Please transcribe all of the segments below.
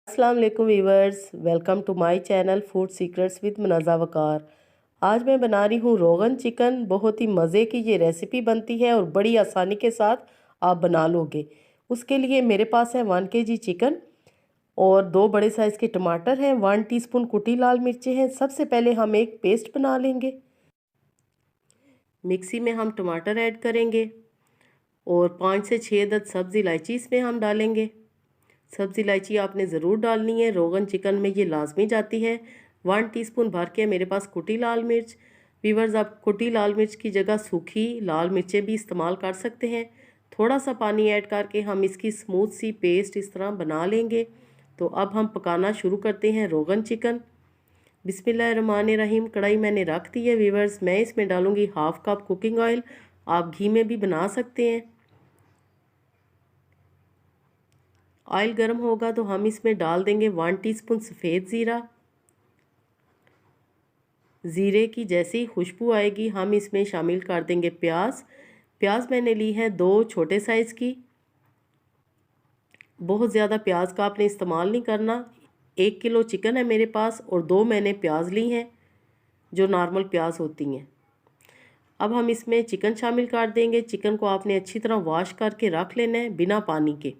अस्सलाम वालेकुम viewers, welcome to my channel food secrets with Munaza Waqar. आज मैं बना रही हूँ रोगन चिकन। बहुत ही मज़े की ये रेसिपी बनती है और बड़ी आसानी के साथ आप बना लोगे। उसके लिए मेरे पास है 1 kg चिकन और 2 बड़े साइज़ के टमाटर हैं, 1 टीस्पून कुटी लाल मिर्चें हैं। सबसे पहले हम एक पेस्ट बना लेंगे। मिक्सी में हम टमाटर ऐड करेंगे और 5 से 6 अदद सब्ज़ इलायची इसमें हम डालेंगे। सब्ज़ इलायची आपने ज़रूर डालनी है, रोगन चिकन में ये लाजमी जाती है। 1 टीस्पून भर के मेरे पास कुटी लाल मिर्च। वीवर्स, आप कुटी लाल मिर्च की जगह सूखी लाल मिर्चें भी इस्तेमाल कर सकते हैं। थोड़ा सा पानी ऐड करके हम इसकी स्मूथ सी पेस्ट इस तरह बना लेंगे। तो अब हम पकाना शुरू करते हैं रोगन चिकन। बिस्मिल्लाहिर्रहमानिर्रहीम। कढ़ाई मैंने रख दी है वीवर्स। मैं इसमें डालूँगी 1/2 कप कुकिंग ऑयल। आप घी में भी बना सकते हैं। ऑयल गर्म होगा तो हम इसमें डाल देंगे 1 टीस्पून सफ़ेद ज़ीरा। ज़ीरे की जैसे ही खुशबू आएगी हम इसमें शामिल कर देंगे प्याज। प्याज मैंने ली है 2 छोटे साइज़ की। बहुत ज़्यादा प्याज का आपने इस्तेमाल नहीं करना। 1 किलो चिकन है मेरे पास और 2 मैंने प्याज ली हैं जो नॉर्मल प्याज होती हैं। अब हम इसमें चिकन शामिल कर देंगे। चिकन को आपने अच्छी तरह वॉश करके रख लेना है बिना पानी के।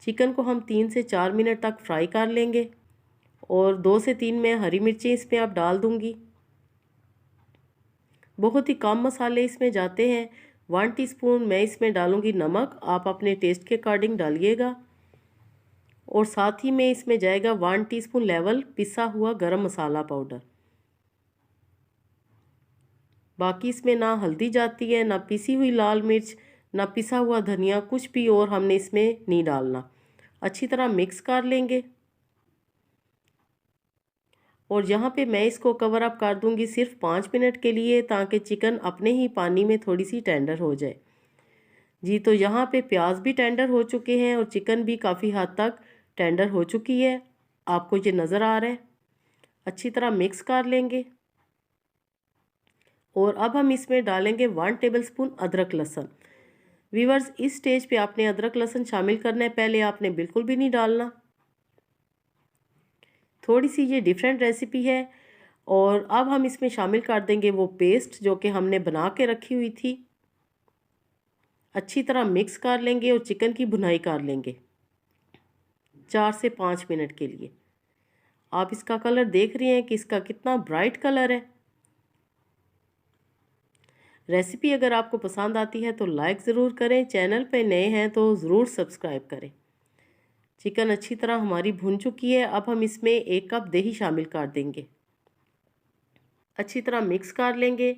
चिकन को हम 3 से 4 मिनट तक फ्राई कर लेंगे और 2 से 3 मैं हरी मिर्चें इसमें आप डाल दूंगी। बहुत ही कम मसाले इसमें जाते हैं। 1 टीस्पून मैं इसमें डालूंगी नमक, आप अपने टेस्ट के अकॉर्डिंग डालिएगा। और साथ ही में इसमें जाएगा 1 टीस्पून लेवल पिसा हुआ गरम मसाला पाउडर। बाकी इसमें ना हल्दी जाती है, ना पिसी हुई लाल मिर्च, ना पिसा हुआ धनिया, कुछ भी और हमने इसमें नहीं डालना। अच्छी तरह मिक्स कर लेंगे और यहाँ पे मैं इसको कवर अप कर दूंगी सिर्फ 5 मिनट के लिए, ताकि चिकन अपने ही पानी में थोड़ी सी टेंडर हो जाए। जी, तो यहाँ पे प्याज भी टेंडर हो चुके हैं और चिकन भी काफ़ी हद तक टेंडर हो चुकी है। आपको ये नज़र आ रहा है। अच्छी तरह मिक्स कर लेंगे और अब हम इसमें डालेंगे 1 टेबलस्पून अदरक लहसुन। वीवर्स, इस स्टेज पे आपने अदरक लहसुन शामिल करना है, पहले आपने बिल्कुल भी नहीं डालना। थोड़ी सी ये डिफरेंट रेसिपी है। और अब हम इसमें शामिल कर देंगे वो पेस्ट जो कि हमने बना के रखी हुई थी। अच्छी तरह मिक्स कर लेंगे और चिकन की भुनाई कर लेंगे 4 से 5 मिनट के लिए। आप इसका कलर देख रहे हैं कि इसका कितना ब्राइट कलर है। रेसिपी अगर आपको पसंद आती है तो लाइक ज़रूर करें, चैनल पे नए हैं तो ज़रूर सब्सक्राइब करें। चिकन अच्छी तरह हमारी भुन चुकी है। अब हम इसमें 1 कप दही शामिल कर देंगे। अच्छी तरह मिक्स कर लेंगे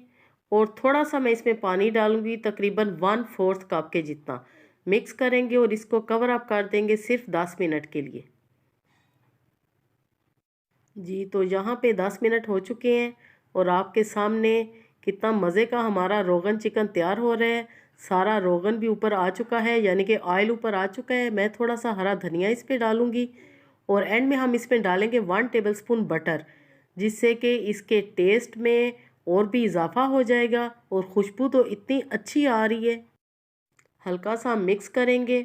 और थोड़ा सा मैं इसमें पानी डालूंगी, तकरीबन 1/4 कप के जितना। मिक्स करेंगे और इसको कवर अप कर देंगे सिर्फ 10 मिनट के लिए। जी, तो यहाँ पे 10 मिनट हो चुके हैं और आपके सामने कितना मज़े का हमारा रोगन चिकन तैयार हो रहा है। सारा रोगन भी ऊपर आ चुका है, यानी कि ऑयल ऊपर आ चुका है। मैं थोड़ा सा हरा धनिया इस पर डालूंगी और एंड में हम इसमें डालेंगे 1 टेबलस्पून बटर, जिससे कि इसके टेस्ट में और भी इजाफा हो जाएगा और खुशबू तो इतनी अच्छी आ रही है। हल्का सा मिक्स करेंगे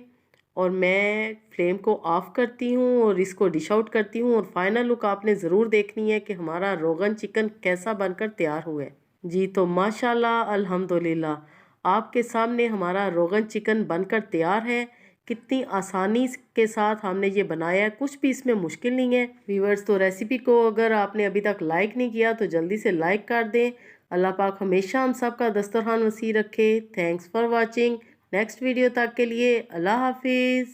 और मैं फ्लेम को ऑफ करती हूँ और इसको डिश आउट करती हूँ। और फाइनल लुक आपने ज़रूर देखनी है कि हमारा रोगन चिकन कैसा बनकर तैयार हुआ है। जी, तो माशाल्लाह अल्हम्दुलिल्लाह आपके सामने हमारा रोगन चिकन बनकर तैयार है। कितनी आसानी के साथ हमने ये बनाया है, कुछ भी इसमें मुश्किल नहीं है। व्यूअर्स, तो रेसिपी को अगर आपने अभी तक लाइक नहीं किया तो जल्दी से लाइक कर दें। अल्लाह पाक हमेशा हम सब का दस्तरखान वसी रखे। Thanks for watching. Next video तक के लिए अल्लाह हाफिज़।